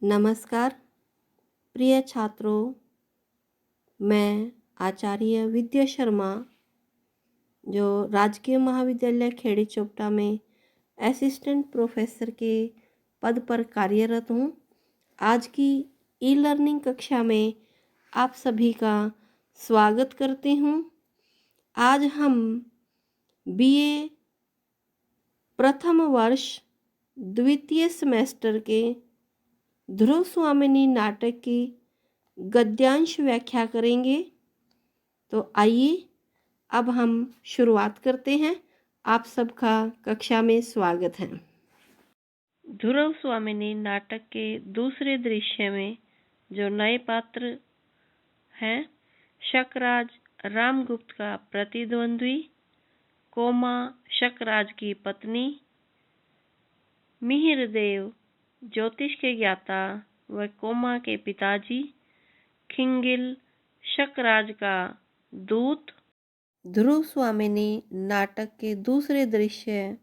नमस्कार प्रिय छात्रों, मैं आचार्य विद्या शर्मा जो राजकीय महाविद्यालय खेड़ी चोपटा में असिस्टेंट प्रोफेसर के पद पर कार्यरत हूँ। आज की ई लर्निंग कक्षा में आप सभी का स्वागत करती हूँ। आज हम बीए प्रथम वर्ष द्वितीय सेमेस्टर के ध्रुव स्वामिनी नाटक की गद्यांश व्याख्या करेंगे। तो आइए अब हम शुरुआत करते हैं। आप सबका कक्षा में स्वागत है। ध्रुव स्वामिनी नाटक के दूसरे दृश्य में जो नए पात्र हैं, शकराज रामगुप्त का प्रतिद्वंद्वी, कोमा शकराज की पत्नी, मिहिरदेव ज्योतिष के ज्ञाता व कोमा के पिताजी, खिंगिल शकराज का दूत। ध्रुव स्वामिनी नाटक के दूसरे दृश्य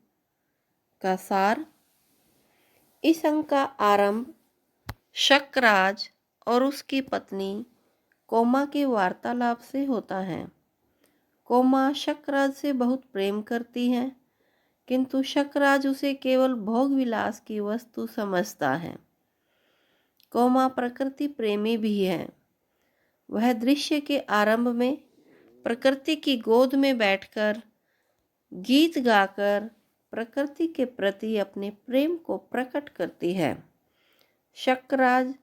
का सार। इस अंक का आरंभ शकराज और उसकी पत्नी कोमा के वार्तालाप से होता है। कोमा शकराज से बहुत प्रेम करती है, किंतु शकराज उसे केवल भोग विलास की वस्तु समझता है। कोमा प्रकृति प्रेमी भी है। वह दृश्य के आरंभ में प्रकृति की गोद में बैठकर गीत गाकर प्रकृति के प्रति अपने प्रेम को प्रकट करती है। शकराज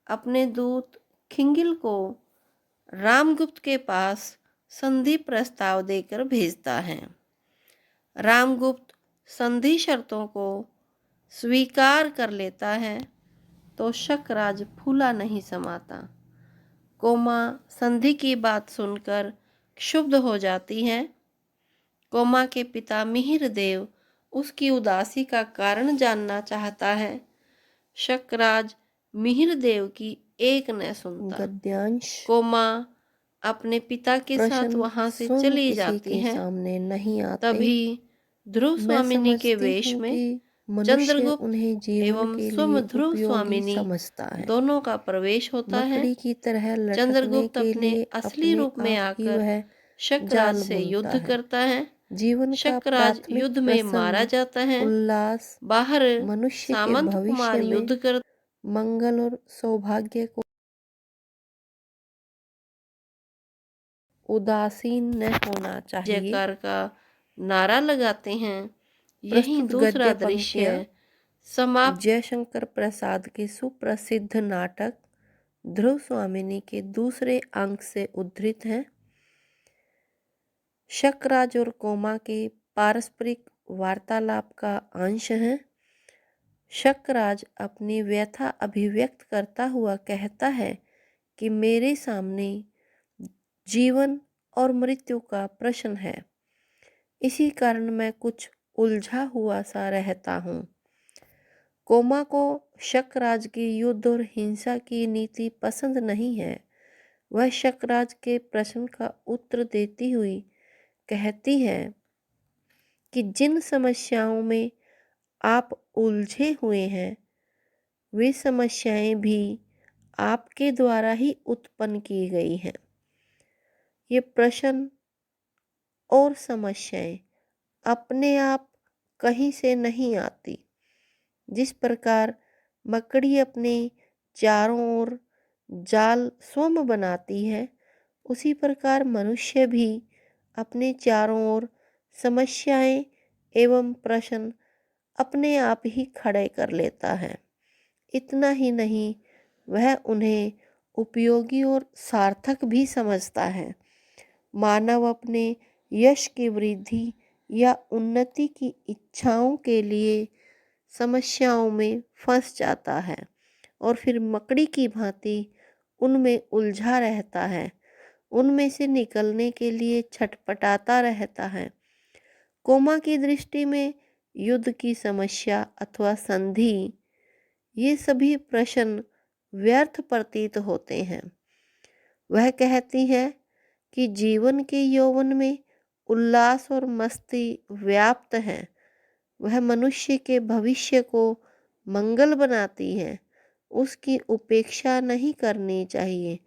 अपने दूत खिंगिल को रामगुप्त के पास संधि प्रस्ताव देकर भेजता है। रामगुप्त संधि शर्तों को स्वीकार कर लेता है तो शकराज फूला नहीं समाता। कोमा संधि की बात सुनकर क्षुब्ध हो जाती है। कोमा के पिता मिहिरदेव उसकी उदासी का कारण जानना चाहता है। शकराज मिहिरदेव की एक न सुनता। गद्यांश कोमा अपने पिता के साथ वहां से चली जाती है। सामने नहीं आते। तभी ध्रुव स्वामिनी के वेश में चंद्रगुप्त एवं स्वयं ध्रुव स्वामिनी समझता है। दोनों का प्रवेश होता है। मकड़ी की तरह चंद्रगुप्त अपने असली रूप में आकर शकराज से युद्ध करता है। जीवन शकराज युद्ध में मारा जाता है। उल्लास बाहर मनुष्य के सामंत भविष्य कुमार में युद्ध कर मंगल और सौभाग्य को उदासीन न होना चाहिए। जयकार का नारा लगाते हैं। यही दूसरा दृश्य समाप्त। जयशंकर प्रसाद के सुप्रसिद्ध नाटक ध्रुव स्वामिनी के दूसरे अंक से उद्धृत हैं। शकराज और कोमा के पारस्परिक वार्तालाप का अंश है। शकराज अपनी व्यथा अभिव्यक्त करता हुआ कहता है कि मेरे सामने जीवन और मृत्यु का प्रश्न है। इसी कारण मैं कुछ उलझा हुआ सा रहता हूँ। कोमा को शकराज की युद्ध और हिंसा की नीति पसंद नहीं है। वह शकराज के प्रश्न का उत्तर देती हुई कहती है कि जिन समस्याओं में आप उलझे हुए हैं, वे समस्याएं भी आपके द्वारा ही उत्पन्न की गई हैं। ये प्रश्न और समस्याएं अपने आप कहीं से नहीं आती। जिस प्रकार मकड़ी अपने चारों ओर जाल स्वयं बनाती है, उसी प्रकार मनुष्य भी अपने चारों ओर समस्याएं एवं प्रश्न अपने आप ही खड़े कर लेता है। इतना ही नहीं, वह उन्हें उपयोगी और सार्थक भी समझता है। मानव अपने यश की वृद्धि या उन्नति की इच्छाओं के लिए समस्याओं में फंस जाता है और फिर मकड़ी की भांति उनमें उलझा रहता है। उनमें से निकलने के लिए छटपटाता रहता है। कोमा की दृष्टि में युद्ध की समस्या अथवा संधि, ये सभी प्रश्न व्यर्थ प्रतीत होते हैं। वह कहती है कि जीवन के यौवन में उल्लास और मस्ती व्याप्त है। वह मनुष्य के भविष्य को मंगल बनाती है। उसकी उपेक्षा नहीं करनी चाहिए।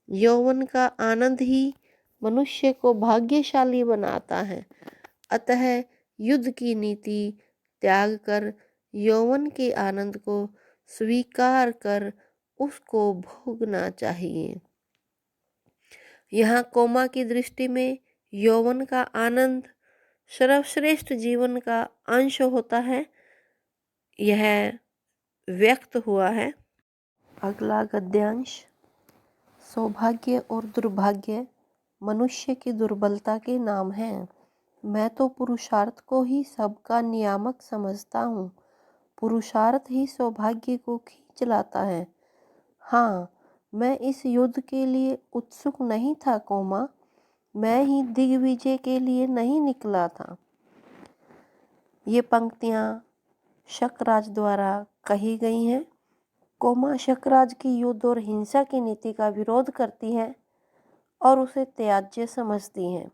यौवन का आनंद ही मनुष्य को भाग्यशाली बनाता है। अतः युद्ध की नीति त्याग कर यौवन के आनंद को स्वीकार कर उसको भोगना चाहिए। यहाँ कोमा की दृष्टि में यौवन का आनंद सर्वश्रेष्ठ जीवन का अंश होता है, यह व्यक्त हुआ है। अगला गद्यांश। सौभाग्य और दुर्भाग्य मनुष्य की दुर्बलता के नाम हैं। मैं तो पुरुषार्थ को ही सबका नियामक समझता हूँ। पुरुषार्थ ही सौभाग्य को खींच लाता है। हाँ, मैं इस युद्ध के लिए उत्सुक नहीं था कोमा। मैं ही दिग्विजय के लिए नहीं निकला था। ये पंक्तियाँ शकराज द्वारा कही गई हैं। कोमा शकराज की युद्ध और हिंसा की नीति का विरोध करती है और उसे त्याज्य समझती हैं।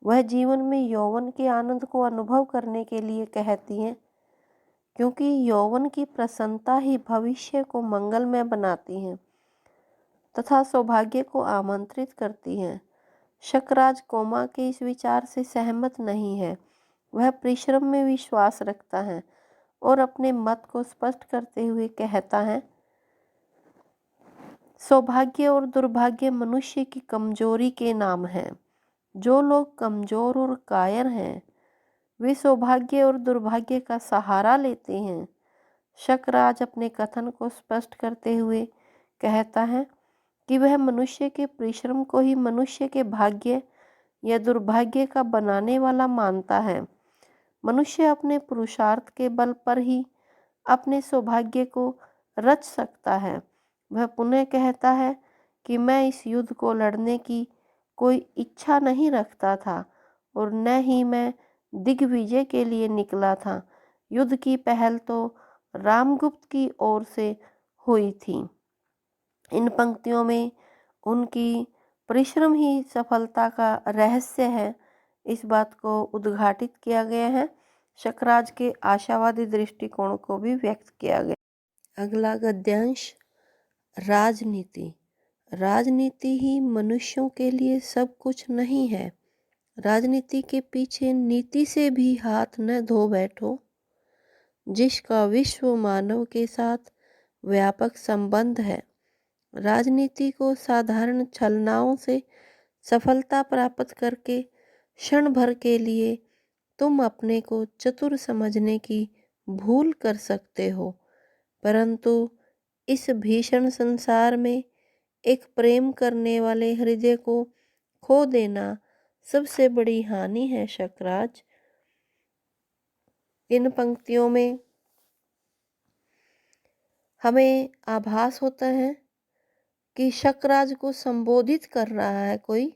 वह जीवन में यौवन के आनंद को अनुभव करने के लिए कहती हैं, क्योंकि यौवन की प्रसन्नता ही भविष्य को मंगलमय बनाती है तथा सौभाग्य को आमंत्रित करती है। शकराज कोमा के इस विचार से सहमत नहीं है। वह परिश्रम में विश्वास रखता है और अपने मत को स्पष्ट करते हुए कहता है, सौभाग्य और दुर्भाग्य मनुष्य की कमजोरी के नाम हैं। जो लोग कमजोर और कायर हैं, वे सौभाग्य और दुर्भाग्य का सहारा लेते हैं। शकराज अपने कथन को स्पष्ट करते हुए कहता है कि वह मनुष्य के परिश्रम को ही मनुष्य के भाग्य या दुर्भाग्य का बनाने वाला मानता है। मनुष्य अपने पुरुषार्थ के बल पर ही अपने सौभाग्य को रच सकता है। वह पुनः कहता है कि मैं इस युद्ध को लड़ने की कोई इच्छा नहीं रखता था और न ही मैं दिग्विजय के लिए निकला था। युद्ध की पहल तो रामगुप्त की ओर से हुई थी। इन पंक्तियों में उनकी परिश्रम ही सफलता का रहस्य है, इस बात को उद्घाटित किया गया है। शकराज के आशावादी दृष्टिकोण को भी व्यक्त किया गया। अगला गद्यांश। राजनीति। राजनीति ही मनुष्यों के लिए सब कुछ नहीं है। राजनीति के पीछे नीति से भी हाथ न धो बैठो, जिसका विश्व मानव के साथ व्यापक संबंध है। राजनीति को साधारण छलनाओं से सफलता प्राप्त करके क्षण भर के लिए तुम अपने को चतुर समझने की भूल कर सकते हो, परंतु इस भीषण संसार में एक प्रेम करने वाले हृदय को खो देना सबसे बड़ी हानि है। शकराज। इन पंक्तियों में हमें आभास होता है कि शकराज को संबोधित कर रहा है कोई।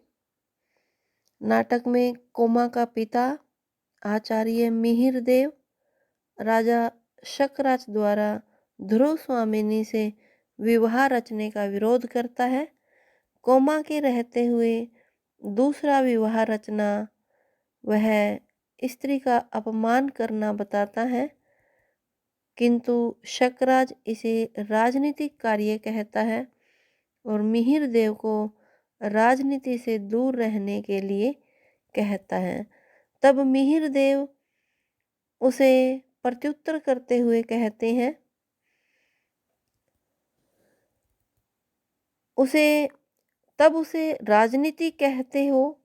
नाटक में कोमा का पिता आचार्य मिहिर देव राजा शकराज द्वारा ध्रुव स्वामिनी से विवाह रचने का विरोध करता है। कोमा के रहते हुए दूसरा विवाह रचना वह स्त्री का अपमान करना बताता है, किंतु शकराज इसे राजनीतिक कार्य कहता है और मिहिर देव को राजनीति से दूर रहने के लिए कहता है। तब मिहिर देव उसे प्रत्युत्तर करते हुए कहते हैं, उसे राजनीति कहते हो?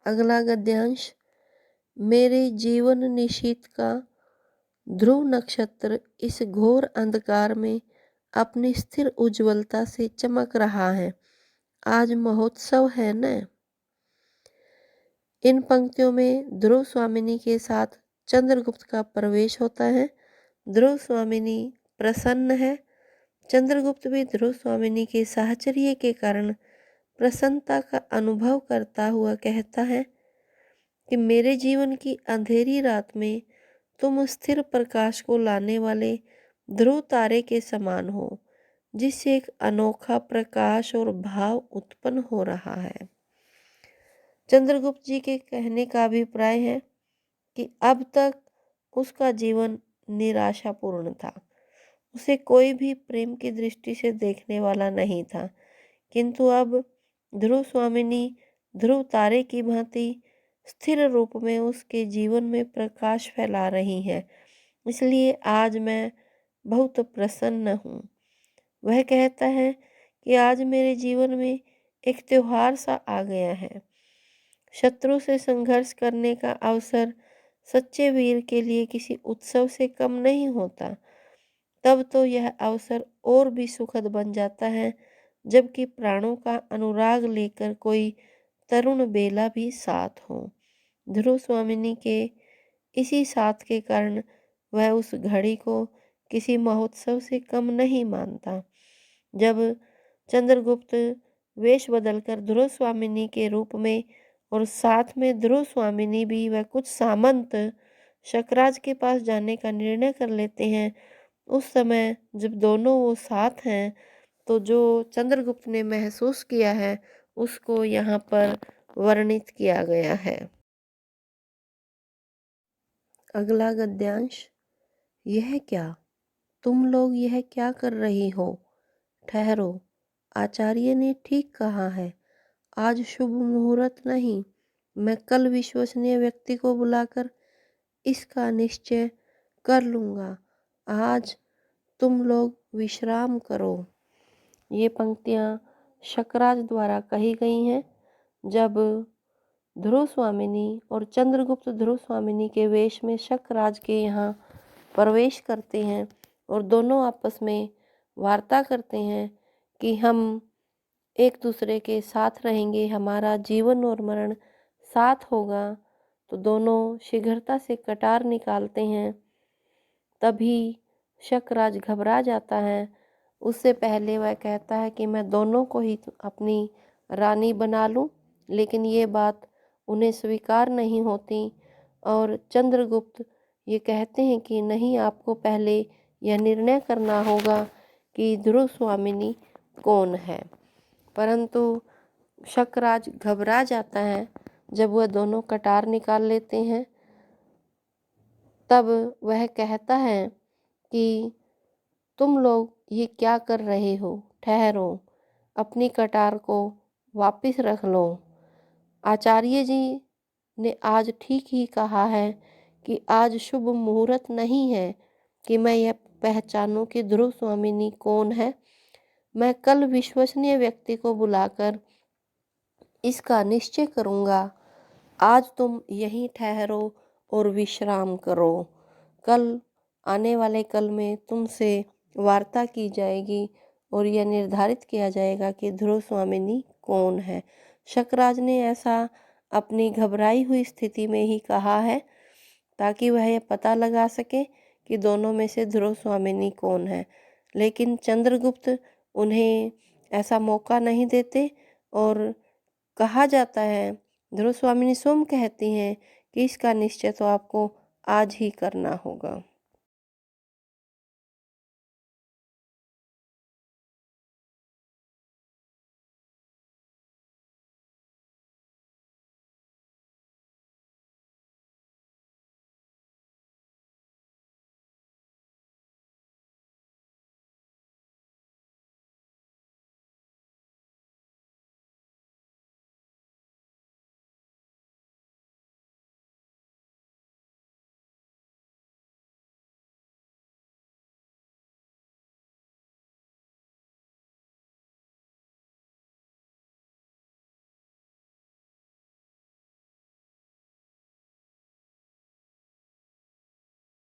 अगला गद्यांश। मेरे जीवन निशीथ का ध्रुव नक्षत्र इस घोर अंधकार में अपनी स्थिर उज्ज्वलता से चमक रहा है। आज महोत्सव है न। इन पंक्तियों में ध्रुव स्वामिनी के साथ चंद्रगुप्त का प्रवेश होता है। ध्रुव स्वामिनी प्रसन्न है। चंद्रगुप्त भी ध्रुव स्वामिनी के साहचर्य के कारण प्रसन्नता का अनुभव करता हुआ कहता है कि मेरे जीवन की अंधेरी रात में तुम स्थिर प्रकाश को लाने वाले ध्रुव तारे के समान हो, जिससे एक अनोखा प्रकाश और भाव उत्पन्न हो रहा है। चंद्रगुप्त जी के कहने का अभिप्राय है कि अब तक उसका जीवन निराशापूर्ण था। उसे कोई भी प्रेम की दृष्टि से देखने वाला नहीं था, किंतु अब ध्रुव स्वामिनी ध्रुव तारे की भांति स्थिर रूप में उसके जीवन में प्रकाश फैला रही हैं। इसलिए आज मैं बहुत प्रसन्न हूँ। वह कहता है कि आज मेरे जीवन में एक त्योहार सा आ गया है। शत्रु से संघर्ष करने का अवसर सच्चे वीर के लिए किसी उत्सव से कम नहीं होता। तब तो यह अवसर और भी सुखद बन जाता है जबकि प्राणों का अनुराग लेकर कोई तरुण बेला भी साथ हो। ध्रुव स्वामिनी के इसी साथ के कारण वह उस घड़ी को किसी महोत्सव से कम नहीं मानता। जब चंद्रगुप्त वेश बदलकर ध्रुव स्वामिनी के रूप में और साथ में ध्रुव स्वामिनी भी वह कुछ सामंत शकराज के पास जाने का निर्णय कर लेते हैं, उस समय जब दोनों वो साथ हैं तो जो चंद्रगुप्त ने महसूस किया है उसको यहाँ पर वर्णित किया गया है। अगला गद्यांश। यह क्या, तुम लोग यह क्या कर रही हो? ठहरो, आचार्य ने ठीक कहा है, आज शुभ मुहूर्त नहीं। मैं कल विश्वसनीय व्यक्ति को बुलाकर इसका निश्चय कर लूँगा। आज तुम लोग विश्राम करो। ये पंक्तियाँ शकराज द्वारा कही गई हैं जब ध्रुव स्वामिनी और चंद्रगुप्त ध्रुव स्वामिनी के वेश में शकराज के यहाँ प्रवेश करते हैं और दोनों आपस में वार्ता करते हैं कि हम एक दूसरे के साथ रहेंगे, हमारा जीवन और मरण साथ होगा। तो दोनों शीघ्रता से कटार निकालते हैं। तभी शकराज घबरा जाता है। उससे पहले वह कहता है कि मैं दोनों को ही अपनी रानी बना लूं, लेकिन ये बात उन्हें स्वीकार नहीं होती और चंद्रगुप्त ये कहते हैं कि नहीं, आपको पहले यह निर्णय करना होगा कि ध्रुव स्वामिनी कौन है। परंतु शकराज घबरा जाता है। जब वह दोनों कटार निकाल लेते हैं तब वह कहता है कि तुम लोग ये क्या कर रहे हो? ठहरो, अपनी कटार को वापस रख लो। आचार्य जी ने आज ठीक ही कहा है कि आज शुभ मुहूर्त नहीं है कि मैं यह पहचानूं कि ध्रुव स्वामिनी कौन है। मैं कल विश्वसनीय व्यक्ति को बुलाकर इसका निश्चय करूँगा। आज तुम यहीं ठहरो और विश्राम करो। कल आने वाले कल में तुमसे वार्ता की जाएगी और यह निर्धारित किया जाएगा कि ध्रुव स्वामिनी कौन है। शकराज ने ऐसा अपनी घबराई हुई स्थिति में ही कहा है ताकि वह यह पता लगा सके कि दोनों में से ध्रुव स्वामिनी कौन है। लेकिन चंद्रगुप्त उन्हें ऐसा मौका नहीं देते और कहा जाता है, ध्रुव स्वामिनी स्वयं कहती हैं कि इसका निश्चय तो आपको आज ही करना होगा।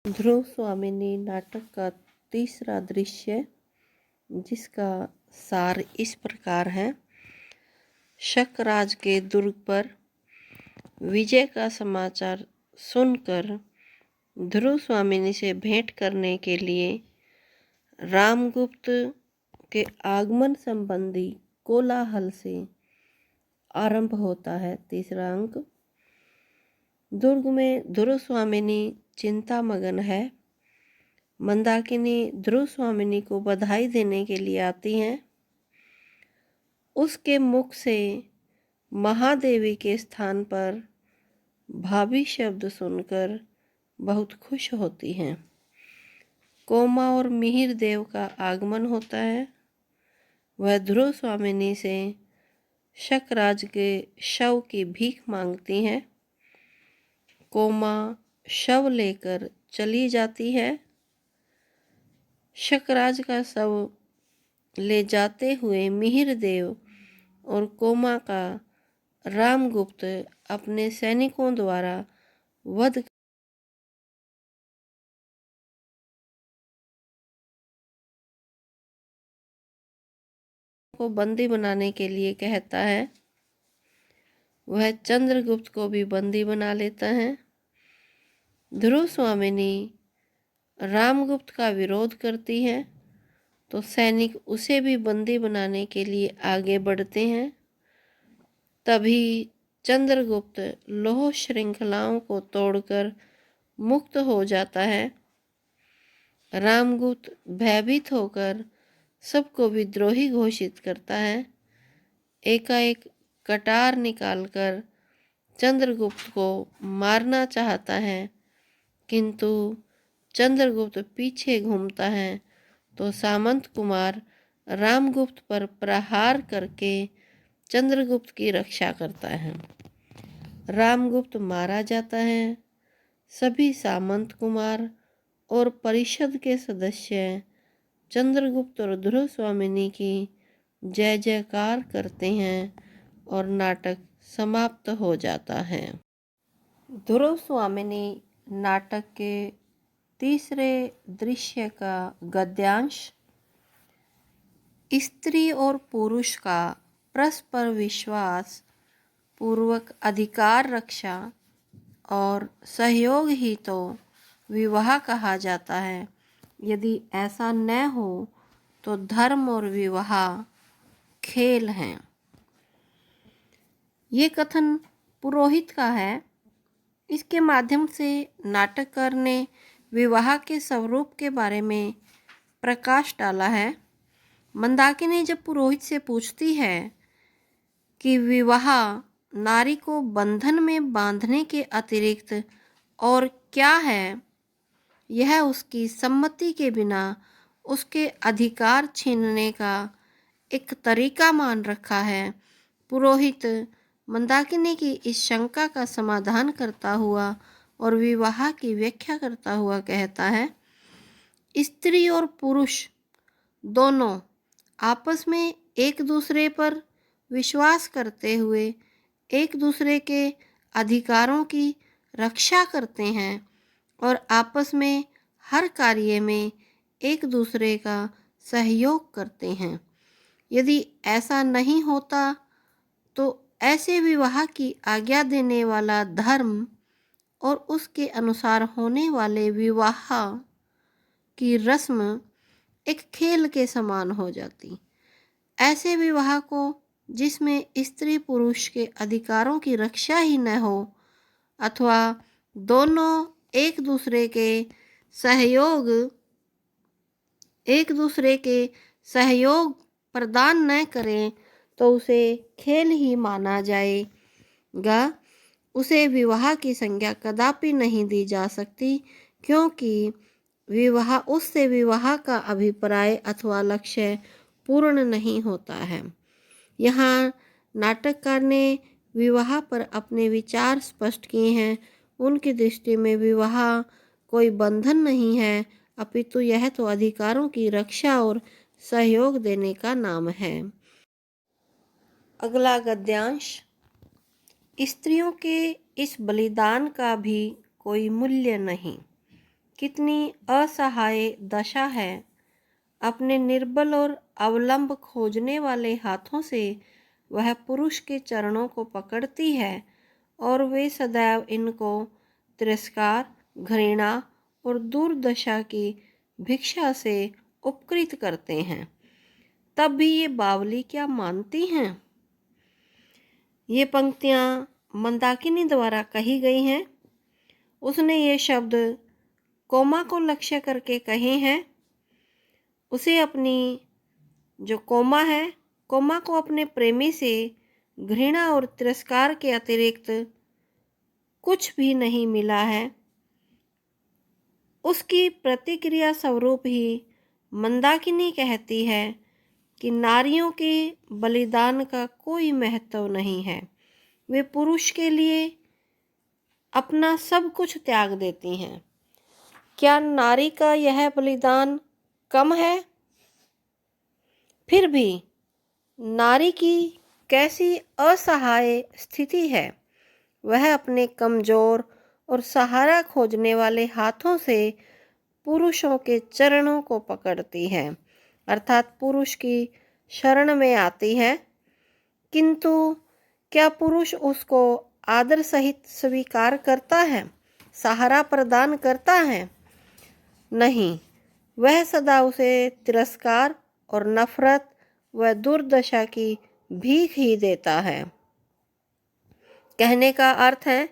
ध्रुव स्वामिनी नाटक का तीसरा दृश्य, जिसका सार इस प्रकार है। शकराज के दुर्ग पर विजय का समाचार सुनकर ध्रुव स्वामिनी से भेंट करने के लिए रामगुप्त के आगमन संबंधी कोलाहल से आरंभ होता है। तीसरा अंक। दुर्ग में ध्रुव स्वामिनी चिंता मगन है। मंदाकिनी ध्रुव स्वामिनी को बधाई देने के लिए आती हैं। उसके मुख से महादेवी के स्थान पर भाभी शब्द सुनकर बहुत खुश होती हैं। कोमा और मिहिर देव का आगमन होता है। वह ध्रुव स्वामिनी से शकराज के शव की भीख मांगती हैं। कोमा शव लेकर चली जाती है। शकराज का शव ले जाते हुए मिहिर देव और कोमा का रामगुप्त अपने सैनिकों द्वारा वध को बंदी बनाने के लिए कहता है। वह चंद्रगुप्त को भी बंदी बना लेता है। ध्रुव स्वामिनी रामगुप्त का विरोध करती है तो सैनिक उसे भी बंदी बनाने के लिए आगे बढ़ते हैं। तभी चंद्रगुप्त लौह श्रृंखलाओं को तोड़कर मुक्त हो जाता है। रामगुप्त भयभीत होकर सबको विद्रोही घोषित करता है। एकाएक कटार निकालकर चंद्रगुप्त को मारना चाहता है, किंतु चंद्रगुप्त पीछे घूमता है तो सामंत कुमार रामगुप्त पर प्रहार करके चंद्रगुप्त की रक्षा करता है। रामगुप्त मारा जाता है। सभी सामंत कुमार और परिषद के सदस्य चंद्रगुप्त और ध्रुव स्वामिनी की जय जयकार करते हैं और नाटक समाप्त हो जाता है। ध्रुव स्वामिनी नाटक के तीसरे दृश्य का गद्यांश स्त्री और पुरुष का परस्पर विश्वास पूर्वक अधिकार रक्षा और सहयोग ही तो विवाह कहा जाता है। यदि ऐसा न हो तो धर्म और विवाह खेल हैं। ये कथन पुरोहित का है। इसके माध्यम से नाटककार ने विवाह के स्वरूप के बारे में प्रकाश डाला है। मंदाकिनी जब पुरोहित से पूछती है कि विवाह नारी को बंधन में बांधने के अतिरिक्त और क्या है, यह उसकी सम्मति के बिना उसके अधिकार छीनने का एक तरीका मान रखा है। पुरोहित मंदाकिनी की इस शंका का समाधान करता हुआ और विवाह की व्याख्या करता हुआ कहता है, स्त्री और पुरुष दोनों आपस में एक दूसरे पर विश्वास करते हुए एक दूसरे के अधिकारों की रक्षा करते हैं और आपस में हर कार्य में एक दूसरे का सहयोग करते हैं। यदि ऐसा नहीं होता तो ऐसे विवाह की आज्ञा देने वाला धर्म और उसके अनुसार होने वाले विवाह की रस्म एक खेल के समान हो जाती। ऐसे विवाह को जिसमें स्त्री पुरुष के अधिकारों की रक्षा ही न हो अथवा दोनों एक दूसरे के सहयोग प्रदान न करें तो उसे खेल ही माना जाएगा। उसे विवाह की संज्ञा कदापि नहीं दी जा सकती, क्योंकि उससे विवाह का अभिप्राय अथवा लक्ष्य पूर्ण नहीं होता है। यहाँ नाटककार ने विवाह पर अपने विचार स्पष्ट किए हैं। उनकी दृष्टि में विवाह कोई बंधन नहीं है, अपितु यह तो अधिकारों की रक्षा और सहयोग देने का नाम है। अगला गद्यांश, स्त्रियों के इस बलिदान का भी कोई मूल्य नहीं। कितनी असहाय दशा है। अपने निर्बल और अवलंब खोजने वाले हाथों से वह पुरुष के चरणों को पकड़ती है और वे सदैव इनको तिरस्कार, घृणा और दुर्दशा की भिक्षा से उपकृत करते हैं। तब भी ये बावली क्या मानती हैं। ये पंक्तियाँ मंदाकिनी द्वारा कही गई हैं। उसने ये शब्द कोमा को लक्ष्य करके कहे हैं। उसे अपनी जो कोमा है, कोमा को अपने प्रेमी से घृणा और तिरस्कार के अतिरिक्त कुछ भी नहीं मिला है। उसकी प्रतिक्रिया स्वरूप ही मंदाकिनी कहती है कि नारियों के बलिदान का कोई महत्व नहीं है। वे पुरुष के लिए अपना सब कुछ त्याग देती हैं। क्या नारी का यह बलिदान कम है? फिर भी नारी की कैसी असहाय स्थिति है। वह अपने कमजोर और सहारा खोजने वाले हाथों से पुरुषों के चरणों को पकड़ती है, अर्थात पुरुष की शरण में आती है। किंतु क्या पुरुष उसको आदर सहित स्वीकार करता है, सहारा प्रदान करता है? नहीं, वह सदा उसे तिरस्कार और नफरत व दुर्दशा की भीख ही देता है। कहने का अर्थ है,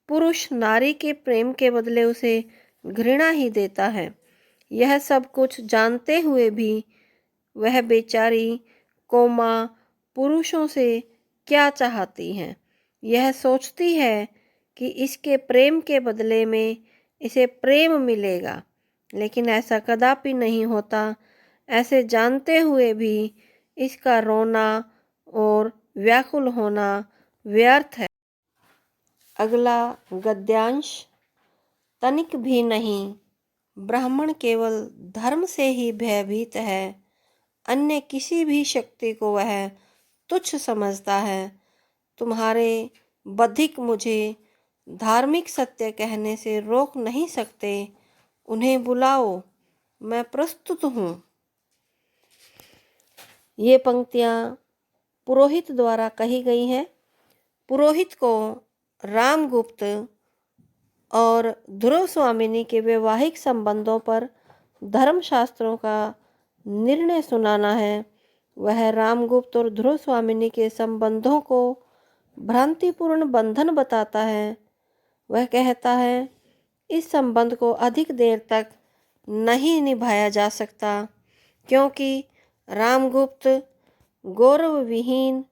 पुरुष नारी के प्रेम के बदले उसे घृणा ही देता है। यह सब कुछ जानते हुए भी वह बेचारी कोमा पुरुषों से क्या चाहती है। यह सोचती है कि इसके प्रेम के बदले में इसे प्रेम मिलेगा, लेकिन ऐसा कदापि नहीं होता। ऐसे जानते हुए भी इसका रोना और व्याकुल होना व्यर्थ है। अगला गद्यांश। तनिक भी नहीं, ब्राह्मण केवल धर्म से ही भयभीत है। अन्य किसी भी शक्ति को वह तुच्छ समझता है। तुम्हारे बधिक मुझे धार्मिक सत्य कहने से रोक नहीं सकते। उन्हें बुलाओ, मैं प्रस्तुत हूँ। ये पंक्तियाँ पुरोहित द्वारा कही गई हैं। पुरोहित को रामगुप्त और ध्रुव स्वामिनी के वैवाहिक संबंधों पर धर्मशास्त्रों का निर्णय सुनाना है। वह रामगुप्त और ध्रुव स्वामिनी के संबंधों को भ्रांतिपूर्ण बंधन बताता है। वह कहता है, इस संबंध को अधिक देर तक नहीं निभाया जा सकता, क्योंकि रामगुप्त गौरव विहीन,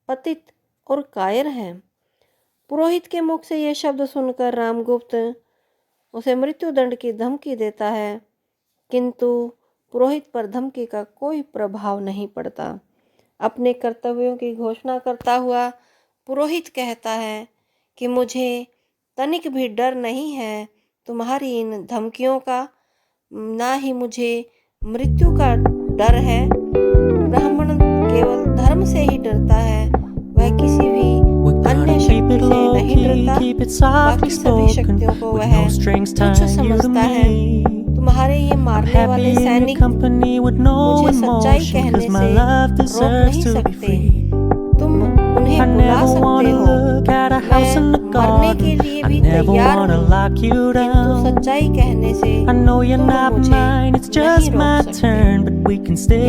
पतित और कायर है। पुरोहित के मुख से ये शब्द सुनकर रामगुप्त उसे मृत्युदंड की धमकी देता है, किंतु पुरोहित पर धमकी का कोई प्रभाव नहीं पड़ता। अपने कर्तव्यों की घोषणा करता हुआ पुरोहित कहता है कि मुझे तनिक भी डर नहीं है तुम्हारी इन धमकियों का, ना ही मुझे मृत्यु का डर है। ब्राह्मण केवल धर्म से ही डरता है, वह किसी भी अन्य शक्ति से नहीं डरता। बाकी सभी शक्तियों को वह तुच्छ समझता है। तुम्हारे ये मारने वाले सैनिक मुझे सच्चाई कहने से रोक नहीं सकते। तुम उन्हें बुला सकते हो, मैं मरने के लिए भी तैयार हूँ, किंतु सच्चाई कहने से तुम मुझे नहीं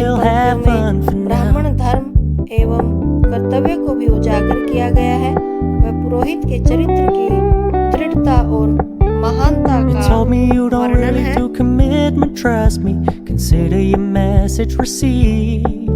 रोक सकते। ब्राह्मण धर्म एवं कर्तव्य को भी उजागर किया गया है। वह पुरोहित के चरित्र की दृढ़ता और महानता का वर्णन है। Trust me, consider your message received.